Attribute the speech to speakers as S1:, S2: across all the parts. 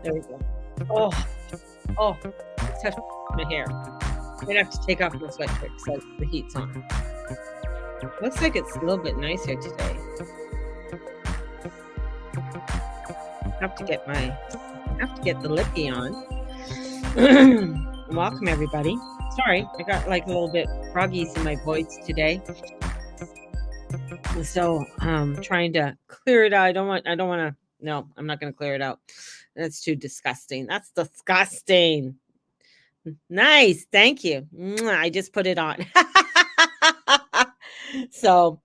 S1: There we go. Oh, oh, it's touched my hair. I'm gonna have to take off my sweatshirt because the heat's on. Looks like it's a little bit nicer today. Have to get the lippy on. Welcome everybody. Sorry, I got like a little bit froggy in my voice today. So trying to clear it out. I don't want to. No, I'm not going to clear it out. That's too disgusting. That's disgusting. Nice. Thank you. I just put it on. So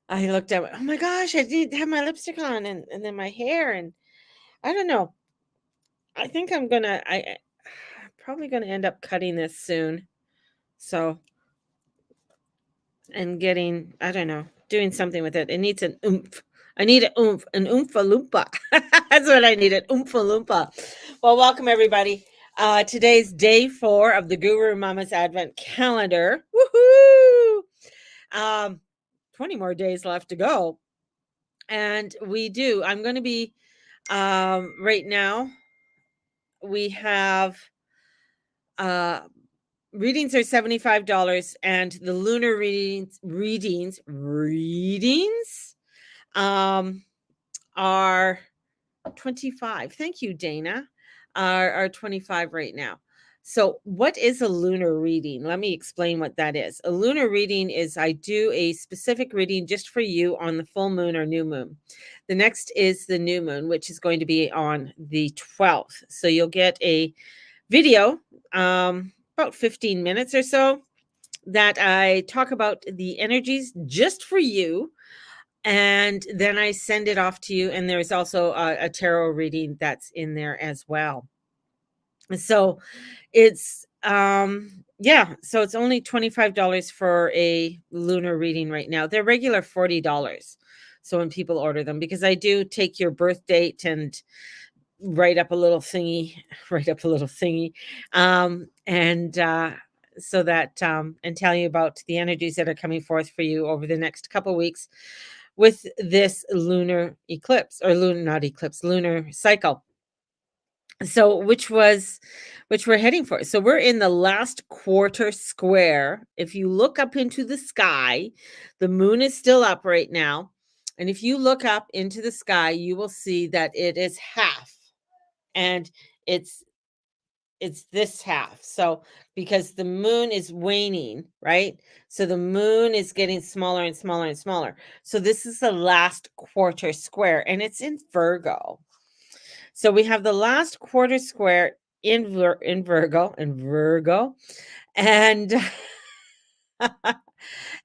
S1: I looked at, oh my gosh, I did have my lipstick on and then my hair. And I don't know. I think I'm probably going to end up cutting this soon. So, and getting, I don't know, doing something with it. It needs an oomph. I need an oomph, an Oompa Loompa. That's what I need, an Oompa Loompa. Well, welcome everybody. Today's day 4 of the Guru Mama's Advent Calendar. Woohoo! 20 more days left to go. And I'm going to be, right now, we have, readings are $75 and the lunar readings are 25. Thank you, Dana. Are 25 right now. So what is a lunar reading? Let me explain what that is. A lunar reading is I do a specific reading just for you on the full moon or new moon. The next is the new moon, which is going to be on the 12th. So you'll get a video, about 15 minutes or so, that I talk about the energies just for you. And then I send it off to you. And there's also a tarot reading that's in there as well. So it's, so it's only $25 for a lunar reading right now. They're regular $40. So when people order them, because I do take your birth date and write up a little thingy, so that, and tell you about the energies that are coming forth for you over the next couple weeks with this lunar eclipse or lunar cycle. So which we're heading for. So we're in the last quarter square. If you look up into the sky, the moon is still up right now. And if you look up into the sky, you will see that it is half. And it's this half. So because the moon is waning, right? So the moon is getting smaller and smaller and smaller. So this is the last quarter square and it's in Virgo. So we have the last quarter square in Virgo, and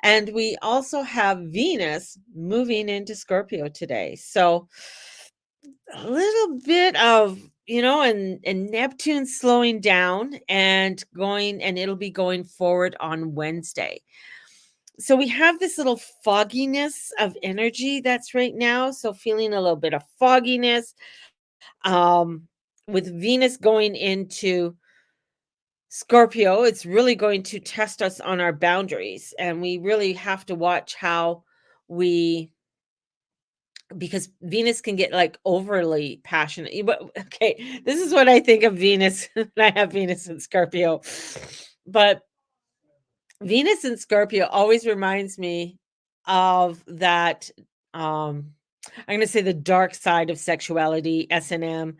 S1: and we also have Venus moving into Scorpio today. So a little bit of, and Neptune slowing down and it'll be going forward on Wednesday. So we have this little fogginess of energy that's right now. So feeling a little bit of fogginess, with Venus going into Scorpio, it's really going to test us on our boundaries. And we really have to watch how because Venus can get like overly passionate. But okay, this is what I think of Venus. I have Venus in Scorpio. But Venus in Scorpio always reminds me of that, I'm going to say the dark side of sexuality, S&M,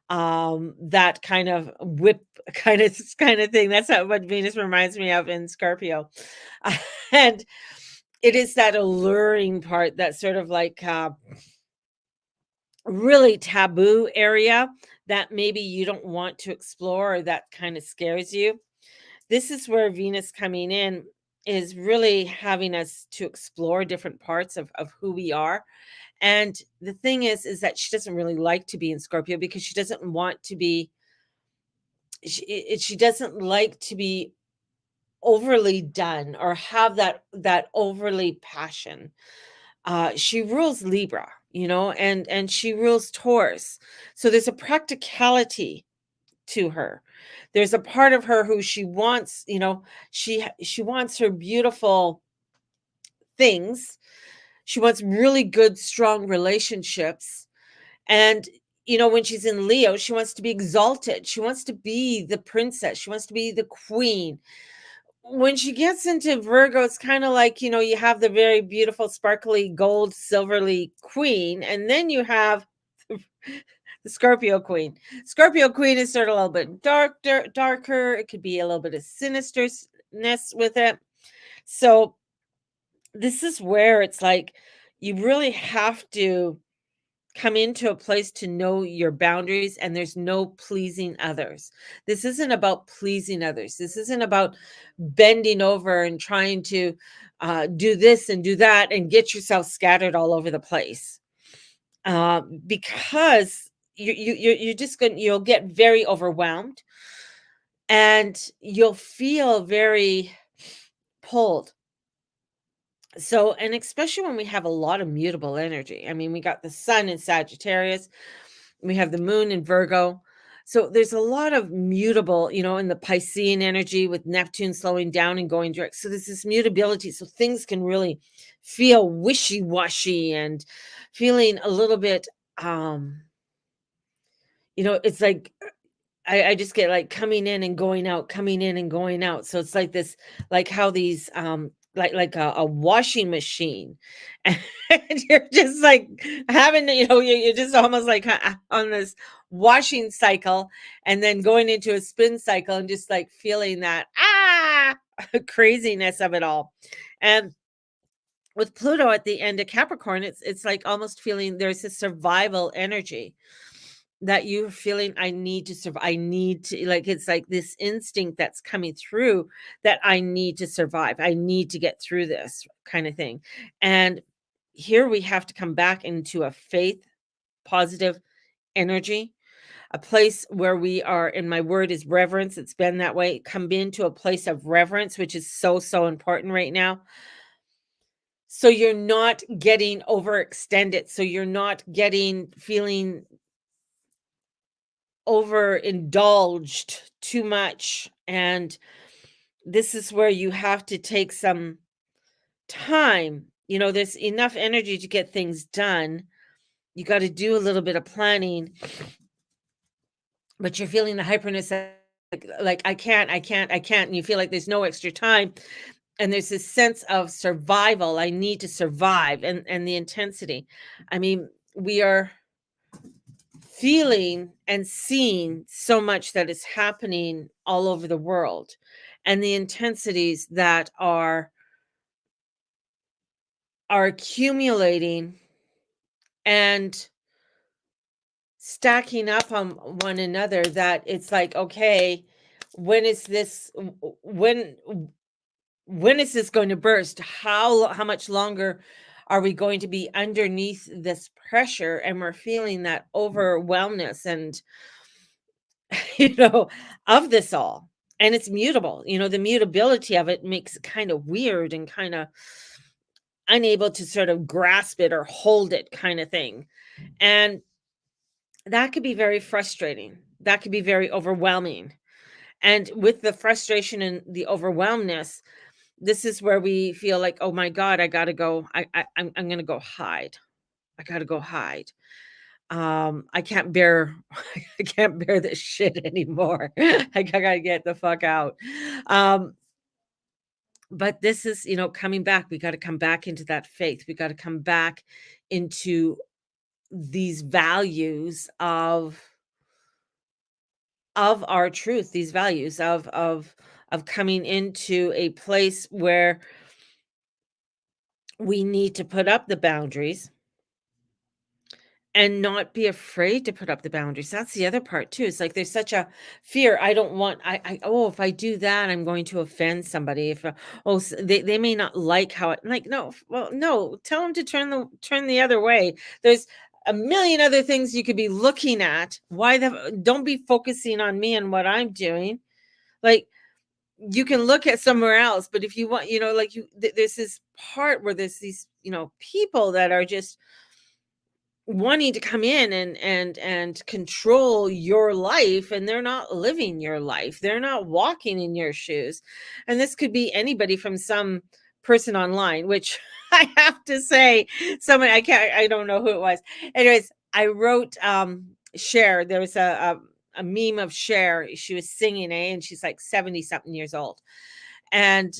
S1: that kind of whip kind of thing. That's what Venus reminds me of in Scorpio. And it is that alluring part, that sort of like really taboo area that maybe you don't want to explore, or that kind of scares you. This is where Venus coming in is really having us to explore different parts of who we are. And the thing is that she doesn't really like to be in Scorpio because she doesn't want to be, she doesn't like to be overly done or have that overly passion. She rules Libra, and she rules Taurus. So there's a practicality to her. There's a part of her who she wants, she wants her beautiful things. She wants really good, strong relationships. And when she's in Leo, she wants to be exalted. She wants to be the princess. She wants to be the queen. When she gets into Virgo, it's kind of like, you have the very beautiful, sparkly, gold, silverly queen, and then you have the Scorpio queen. Scorpio queen is sort of a little bit darker. It could be a little bit of sinisterness with it. So this is where it's like you really have to come into a place to know your boundaries, and there's no pleasing others. This isn't about pleasing others. This isn't about bending over and trying to do this and do that and get yourself scattered all over the place, because you're just going you'll get very overwhelmed, and you'll feel very pulled. So, and especially when we have a lot of mutable energy. I mean, we got the sun in Sagittarius, we have the moon in Virgo. So there's a lot of mutable, in the Piscean energy with Neptune slowing down and going direct. So there's this mutability. So things can really feel wishy-washy and feeling a little bit, it's like I just get like coming in and going out, coming in and going out. So it's like this, like how these like a washing machine. And you're just like having, you're just almost like on this washing cycle, and then going into a spin cycle and just like feeling that craziness of it all. And with Pluto at the end of Capricorn, it's like almost feeling there's a survival energy that you're feeling. I need to survive. I need to, like, it's like this instinct that's coming through, that I need to survive. I need to get through this kind of thing. And here we have to come back into a faith, positive energy, a place where we are, and my word is reverence. It's been that way. Come into a place of reverence, which is so, so important right now. So you're not getting overextended. So you're not feeling overindulged too much. And this is where you have to take some time. There's enough energy to get things done. You got to do a little bit of planning, but you're feeling the hyperness, like I can't. And you feel like there's no extra time. And there's this sense of survival. I need to survive, and the intensity. I mean, we are feeling and seeing so much that is happening all over the world, and the intensities that are accumulating and stacking up on one another, that it's like, okay, when is this when is this going to burst? How much longer are we going to be underneath this pressure? And we're feeling that overwhelmness and you know, of this all. And it's mutable. The mutability of it makes it kind of weird and kind of unable to sort of grasp it or hold it, kind of thing. And that could be very frustrating. That could be very overwhelming. And with the frustration and the overwhelmness, this is where we feel like, oh my God, I gotta go. I'm gonna go hide. I gotta go hide. I can't bear I can't bear this shit anymore. I gotta get the fuck out. Um, but this is, coming back. We gotta come back into that faith. We gotta come back into these values of our truth, these values of coming into a place where we need to put up the boundaries and not be afraid to put up the boundaries. That's the other part too. It's like there's such a fear. I don't want oh, if I do that, I'm going to offend somebody. If they may not like how it, like, no, well, no, tell them to turn the other way. There's a million other things you could be looking at. Don't be focusing on me and what I'm doing. Like, you can look at somewhere else, but if you want, like, there's this part where there's these, people that are just wanting to come in and control your life, and they're not living your life. They're not walking in your shoes. And this could be anybody, from some person online, which I have to say, someone, I don't know who it was. Anyways, I wrote Cher, there was a meme of Cher. She was singing, and she's like 70 something years old. And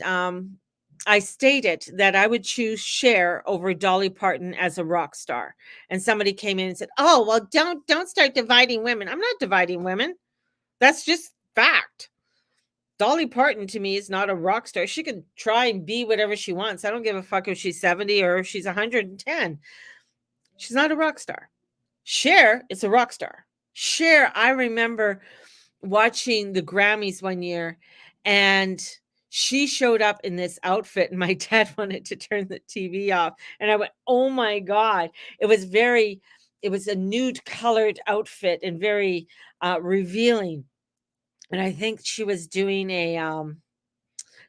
S1: I stated that I would choose Cher over Dolly Parton as a rock star. And somebody came in and said, "Oh, well, don't start dividing women." I'm not dividing women. That's just fact. Dolly Parton to me is not a rock star. She can try and be whatever she wants. I don't give a fuck if she's 70 or if she's 110. She's not a rock star. Cher is a rock star. Cher, I remember watching the Grammys one year, and she showed up in this outfit, and my dad wanted to turn the TV off, and I went, "Oh my god." It was very it was a nude colored outfit and very, revealing, and I think she was doing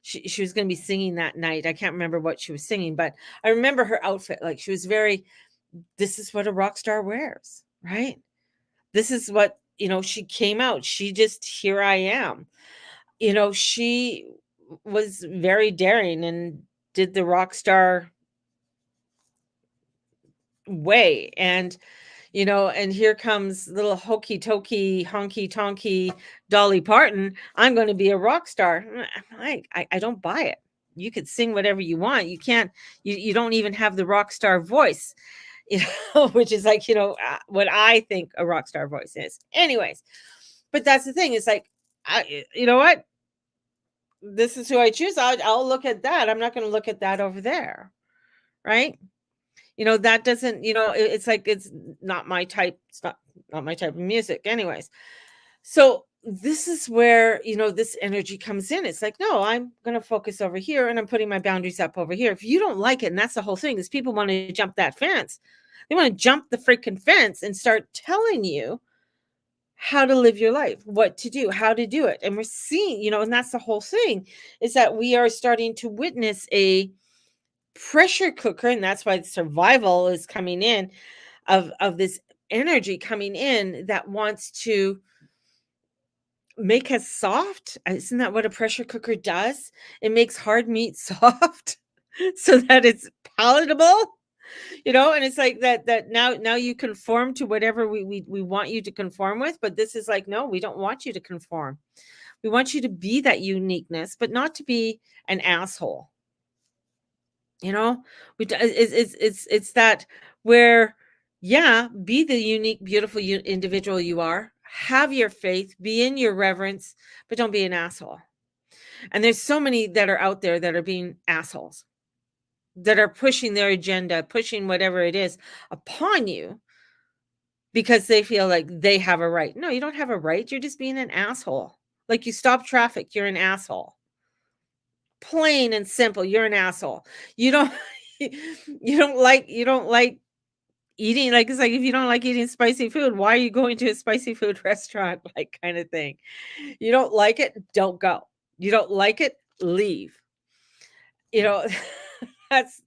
S1: she was gonna be singing that night. I can't remember what she was singing, but I remember her outfit, like, she was very, this is what a rock star wears, right? This is what, she came out. She just, "Here I am." She was very daring and did the rock star way. And here comes little hokey tokey, honky tonky Dolly Parton. "I'm going to be a rock star." I don't buy it. You could sing whatever you want. You can't, you don't even have the rock star voice, which is like, what I think a rock star voice is. Anyways, but that's the thing. It's like, you know what? This is who I choose. I'll look at that. I'm not going to look at that over there. Right. That doesn't, it's like, it's not my type. It's not my type of music. Anyways. So this is where, this energy comes in. It's like, no, I'm going to focus over here and I'm putting my boundaries up over here. If you don't like it, and that's the whole thing, is people want to jump that fence. They want to jump the freaking fence and start telling you how to live your life, what to do, how to do it. And we're seeing, and that's the whole thing, is that we are starting to witness a pressure cooker. And that's why survival is coming in, of this energy coming in that wants to make us soft. Isn't that what a pressure cooker does? It makes hard meat soft so that it's palatable. And it's like that now you conform to whatever we want you to conform with. But this is like, no, we don't want you to conform. We want you to be that uniqueness, but not to be an asshole. It's that, where, yeah, be the unique, beautiful individual you are. Have your faith, be in your reverence, but don't be an asshole. And there's so many that are out there that are being assholes, that are pushing their agenda, pushing whatever it is upon you because they feel like they have a right. No, you don't have a right. You're just being an asshole. Like, you stop traffic, you're an asshole. Plain and simple, you're an asshole. You don't you don't like eating, like, it's like, if you don't like eating spicy food, why are you going to a spicy food restaurant, like, kind of thing. You don't like it, don't go. You don't like it, leave. You know,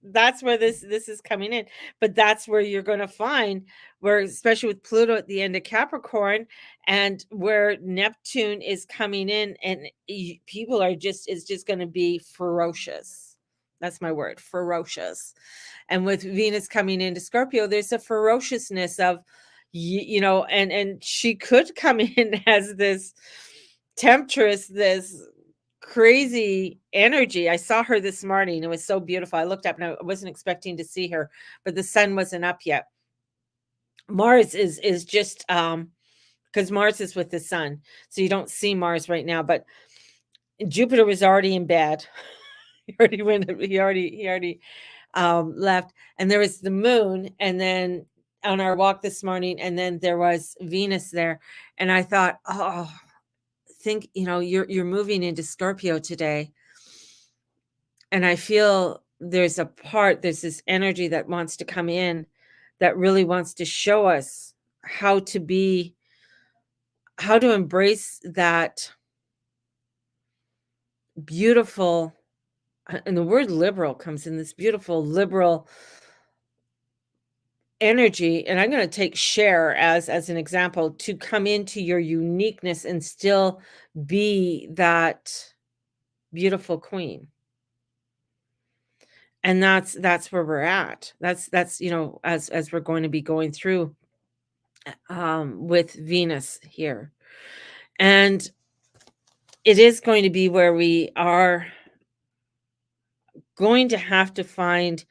S1: that's where this is coming in. But that's where you're going to find, where, especially with Pluto at the end of Capricorn, and where Neptune is coming in, and people are just, it's just going to be ferocious. That's my word, ferocious. And with Venus coming into Scorpio, there's a ferociousness of, and she could come in as this temptress, this crazy energy. I saw her this morning. It was so beautiful. I looked up and I wasn't expecting to see her, but the sun wasn't up yet. Mars is just because Mars is with the sun, so you don't see Mars right now. But Jupiter was already in bed. He already went. He already left, and there was the moon, and then on our walk this morning, and then there was Venus there, and I thought, oh, think, you're moving into Scorpio today, and I feel there's this energy that wants to come in, that really wants to show us how to embrace that beautiful, and the word liberal comes in, this beautiful liberal energy. And I'm going to take Cher as an example, to come into your uniqueness and still be that beautiful queen. And that's where we're at. That's as we're going to be going through with Venus here. And it is going to be where we are going to have to find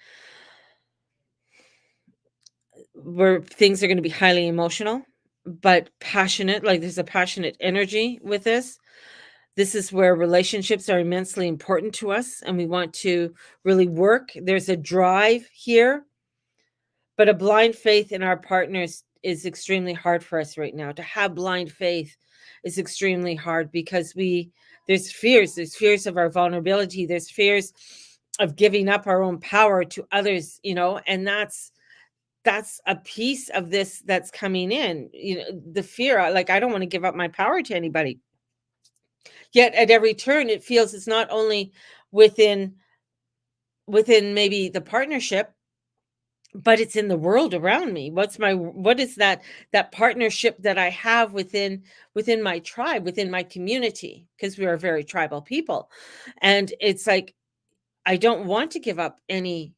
S1: where things are going to be highly emotional, but passionate. Like there's a passionate energy with this. This is where relationships are immensely important to us and we want to really work. There's a drive here, but a blind faith in our partners is extremely hard for us right now. To have blind faith is extremely hard because there's fears of our vulnerability, there's fears of giving up our own power to others, and that's a piece of this that's coming in, the fear, like I don't want to give up my power to anybody. Yet at every turn it feels it's not only within maybe the partnership, but it's in the world around me. What is that partnership that I have within my tribe, within my community, because we are very tribal people. And it's like I don't want to give up any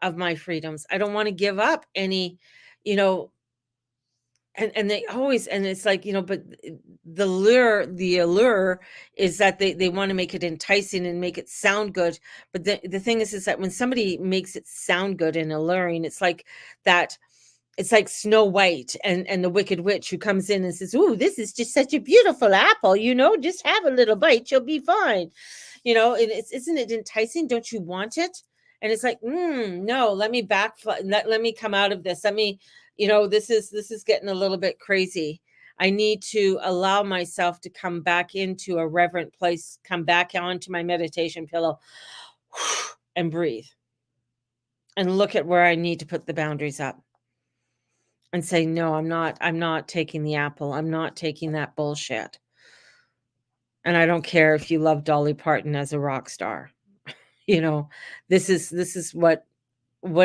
S1: of my freedoms. I don't want to give up any, you know, and they always, and it's like, but the allure is that they want to make it enticing and make it sound good. But the thing is that when somebody makes it sound good and alluring, that it's like Snow White and the Wicked Witch who comes in and says, "Ooh, this is just such a beautiful apple, just have a little bite, you'll be fine." And isn't it enticing? Don't you want it? And it's like, no, let me let me come out of this. Let me, this is getting a little bit crazy. I need to allow myself to come back into a reverent place, come back onto my meditation pillow and breathe and look at where I need to put the boundaries up and say, no, I'm not taking the apple. I'm not taking that bullshit. And I don't care if you love Dolly Parton as a rock star. This is what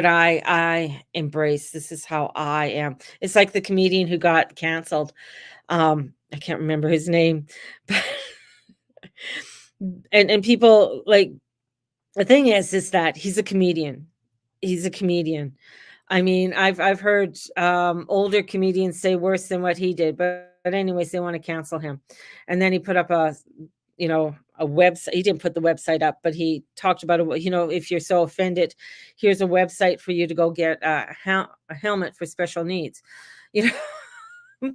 S1: I embrace. This is how I am. It's like the comedian who got canceled. I can't remember his name, but and people like, the thing is that he's a comedian. He's a comedian. I mean, I've heard older comedians say worse than what he did, but anyways, they want to cancel him. And then he put up a website. He didn't put the website up, but he talked about it. If you're so offended, here's a website for you to go get a helmet for special needs. You know,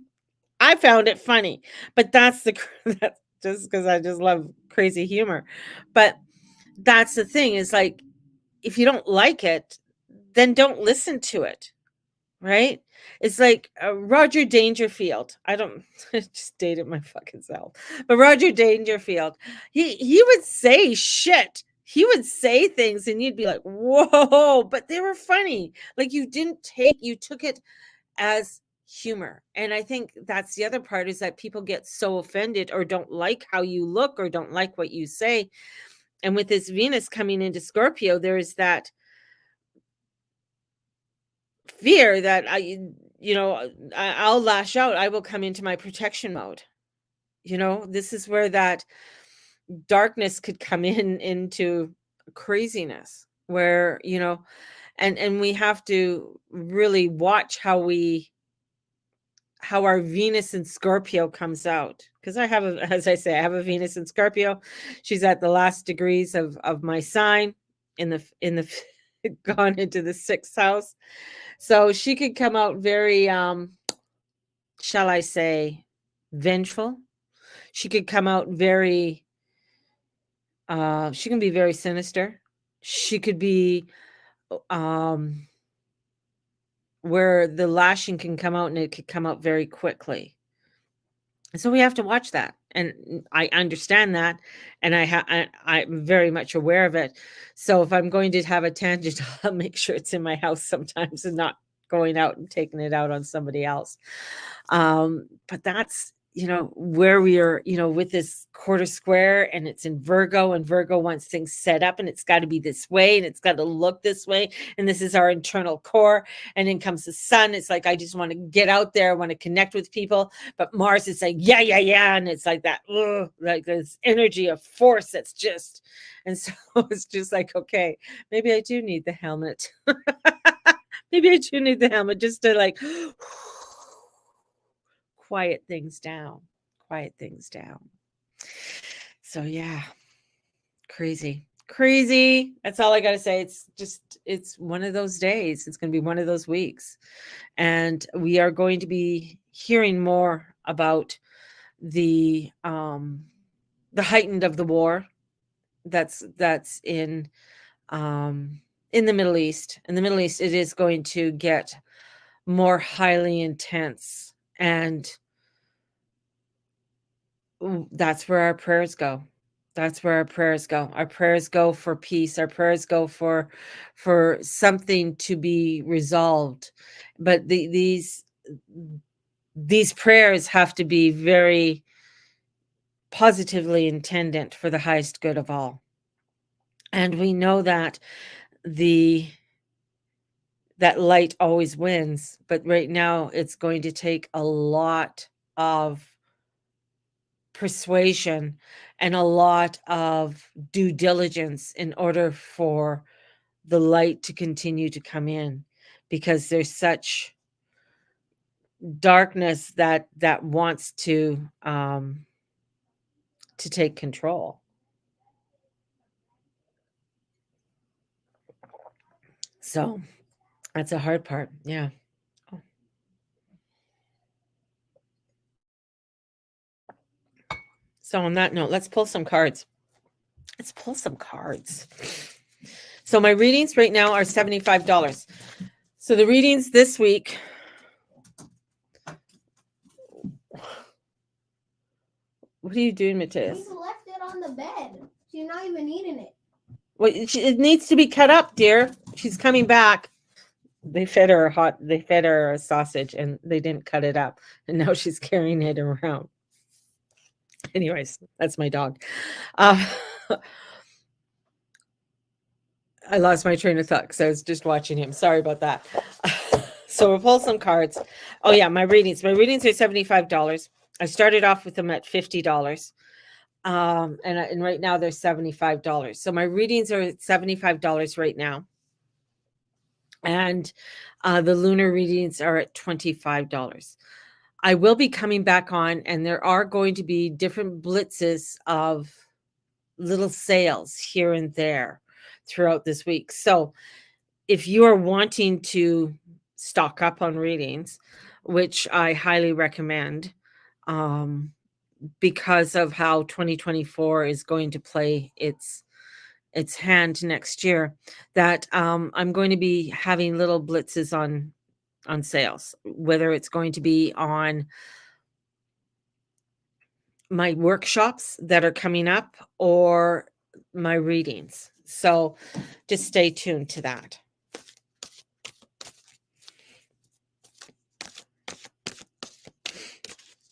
S1: I found it funny, but that's that's just because I just love crazy humor. But that's the thing, is like, if you don't like it, then don't listen to it. Right? It's like Roger Dangerfield. I don't just dated my fucking self, but Roger Dangerfield, he would say shit. He would say things, and you'd be like, "Whoa!" But they were funny. Like you took it as humor. And I think that's the other part, is that people get so offended or don't like how you look or don't like what you say. And with this Venus coming into Scorpio, there is that fear that I'll lash out. I will come into my protection mode. This is where that darkness could come into craziness, where, and we have to really watch how our Venus in Scorpio comes out. Because as I say, I have a Venus in Scorpio. She's at the last degrees of my sign in the gone into the 6th house. So she could come out very, shall I say, vengeful. She could come out very, she can be very sinister. She could be, um, where the lashing can come out and it could come out very quickly. So we have to watch that, and I understand that, and I'm very much aware of it. So if I'm going to have a tangent, I'll make sure it's in my house sometimes and not going out and taking it out on somebody else. But that's, where we are, with this quarter square, and it's in Virgo, and Virgo wants things set up, and it's got to be this way, and it's got to look this way. And this is our internal core. And then comes the sun. It's like, I just want to get out there. I want to connect with people. But Mars is like, yeah, yeah, yeah. And it's like that, like this energy of force that's just, and so it's just like, okay, maybe I do need the helmet. Maybe I do need the helmet just to like quiet things down. Quiet things down. So yeah, crazy. Crazy. That's all I got to say. It's one of those days. It's going to be one of those weeks. And we are going to be hearing more about the heightened of the war that's in the Middle East. In the Middle East, it is going to get more highly intense, and that's where our prayers go. That's where our prayers go. Our prayers go for peace. Our prayers go for something to be resolved. But these prayers have to be very positively intended for the highest good of all. And we know that the that light always wins, but right now it's going to take a lot of persuasion and a lot of due diligence in order for the light to continue to come in, because there's such darkness that wants to take control. So that's a hard part. Yeah. Oh. So on that note, let's pull some cards. Let's pull some cards. So my readings right now are $75. So the readings this week. What are you doing, Matthias?
S2: You left it on the bed. She's not even eating it.
S1: Well, it needs to be cut up, dear. She's coming back. They fed her a sausage and they didn't cut it up. And now she's carrying it around. Anyways, that's my dog. I lost my train of thought because I was just watching him. Sorry about that. So we'll pull some cards. Oh yeah, my readings. My readings are $75. I started off with them at $50. And right now they're $75. So my readings are at $75 right now. And the lunar readings are at $25. I will be coming back on, and there are going to be different blitzes of little sales here and there throughout this week. So if you are wanting to stock up on readings, which I highly recommend, because of how 2024 is going to play its hand next year, that I'm going to be having little blitzes on sales, whether it's going to be on my workshops that are coming up or my readings. So just stay tuned to that.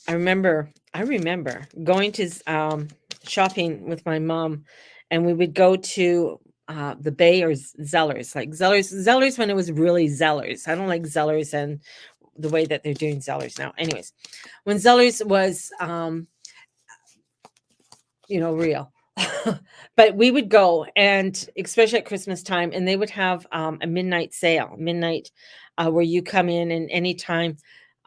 S1: I remember going to shopping with my mom, and we would go to the Bay or Zellers, like Zellers when it was really Zellers. I don't like Zellers and the way that they're doing Zellers now. Anyways, when Zellers was real. But we would go, and especially at Christmas time, and they would have a midnight sale, where you come in, and anytime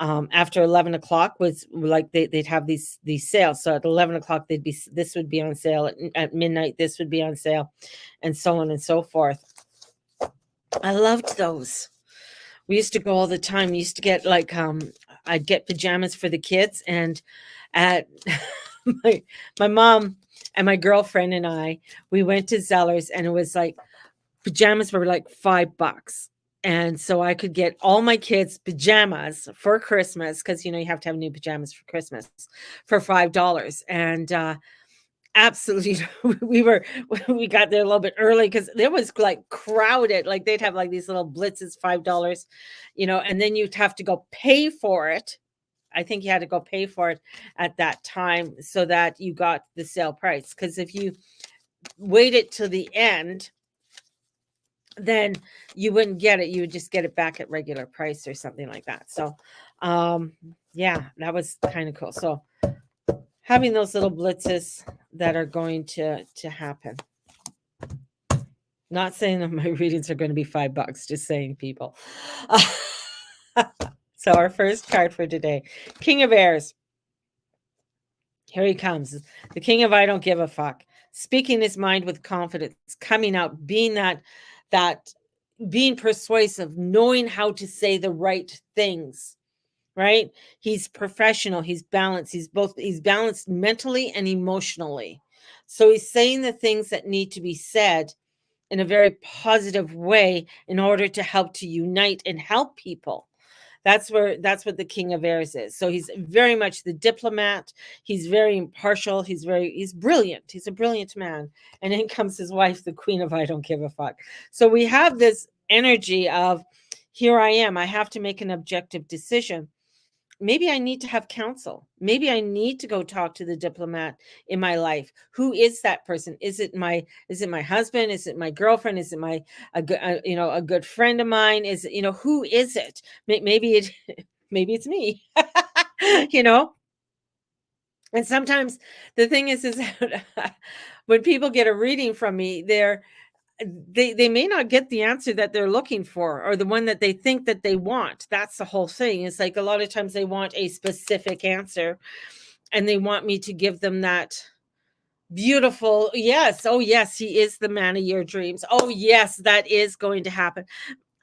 S1: after 11 o'clock was like they'd have these sales. So at 11 o'clock this would be on sale, at midnight this would be on sale, and so on and so forth. I loved those. We used to go all the time. We used to get I'd get pajamas for the kids, and at my mom and my girlfriend and I, we went to Zellers, and it was like pajamas were like $5. And so I could get all my kids pajamas for Christmas, because you have to have new pajamas for Christmas, for $5. And absolutely, we got there a little bit early because there was like crowded. Like they'd have like these little blitzes, $5, and then you'd have to go pay for it. I think you had to go pay for it at that time so that you got the sale price. Because if you waited till the end, then you wouldn't get it. You would just get it back at regular price or something like that. So, yeah, that was kind of cool. So having those little blitzes that are going to happen. Not saying that my readings are going to be $5, just saying, people. So our first card for today, King of Airs. Here he comes. The king of I don't give a fuck. Speaking his mind with confidence, coming out, being that being persuasive, knowing how to say the right things, right? He's professional, he's balanced, he's balanced mentally and emotionally. So he's saying the things that need to be said in a very positive way in order to help to unite and help people. That's what the king of airs is. So he's very much the diplomat. He's very impartial. He's brilliant. He's a brilliant man. And in comes his wife, the queen of I don't give a fuck. So we have this energy of, here I am, I have to make an objective decision. Maybe I need to have counsel. Maybe I need to go talk to the diplomat in my life. Who is that person? Is it my husband? Is it my girlfriend? Is it a good friend of mine? Is it, who is it? Maybe maybe it's me. you know? And sometimes the thing is when people get a reading from me, they may not get the answer that they're looking for, or the one that they think that they want. That's the whole thing. It's like a lot of times they want a specific answer, and they want me to give them that beautiful yes. Oh yes, he is the man of your dreams. Oh yes, that is going to happen.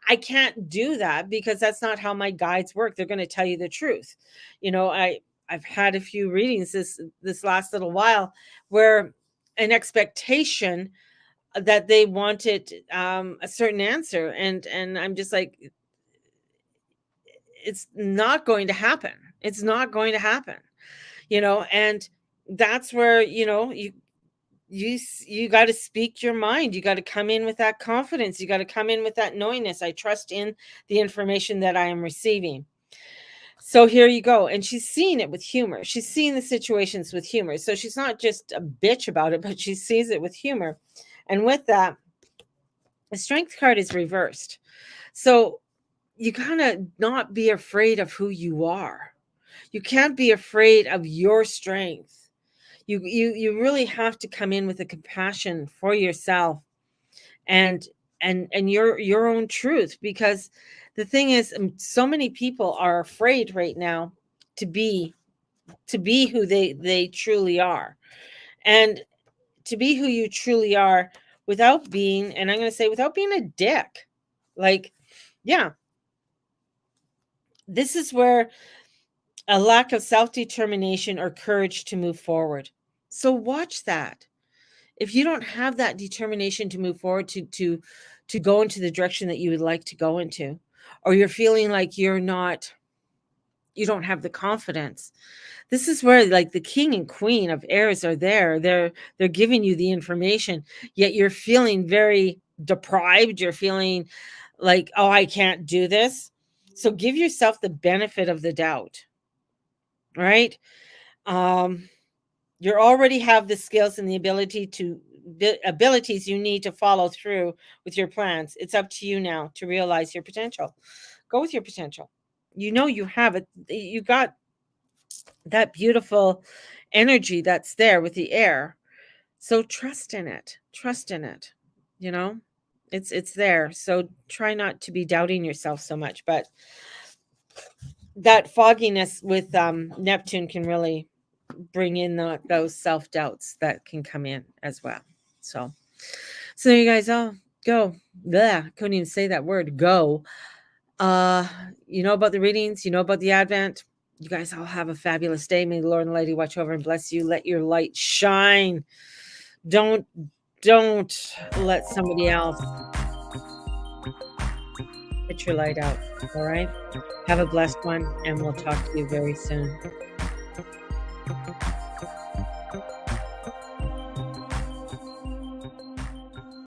S1: I can't do that because that's not how my guides work. They're going to tell you the truth. I've had a few readings this last little while where an expectation that they wanted a certain answer, and I'm just like, it's not going to happen. It's not going to happen. And that's where you got to speak your mind. You got to come in with that confidence. You got to come in with that knowingness. I trust in the information that I am receiving. So here you go. And she's seeing it with humor. She's seeing the situations with humor. So she's not just a bitch about it, but she sees it with humor. And with that, the strength card is reversed. So you gotta not be afraid of who you are. You can't be afraid of your strength. You really have to come in with a compassion for yourself and your own truth, because the thing is, so many people are afraid right now to be who they truly are, and to be who you truly are without being, and I'm going to say, without being a dick. Like, yeah, this is where a lack of self-determination or courage to move forward. So watch that. If you don't have that determination to move forward, to go into the direction that you would like to go into, or you're feeling like you don't have the confidence, this is where, like, the king and queen of airs are there. They're giving you the information, yet you're feeling very deprived. You're feeling like, oh, I can't do this. So give yourself the benefit of the doubt, right? You already have the skills and the abilities you need to follow through with your plans. It's up to you now to realize your potential. Go with your potential. You have it. You got that beautiful energy that's there with the air. So trust in it. Trust in it. You know, it's there. So try not to be doubting yourself so much. But that fogginess with Neptune can really bring in those self-doubts that can come in as well. So there you guys all go. Bleh, couldn't even say that word, go. You know about the readings, you know about the Advent. You guys all have a fabulous day. May the Lord and Lady watch over and bless you. Let your light shine. Don't let somebody else put your light out. All right. Have a blessed one, and we'll talk to you very soon.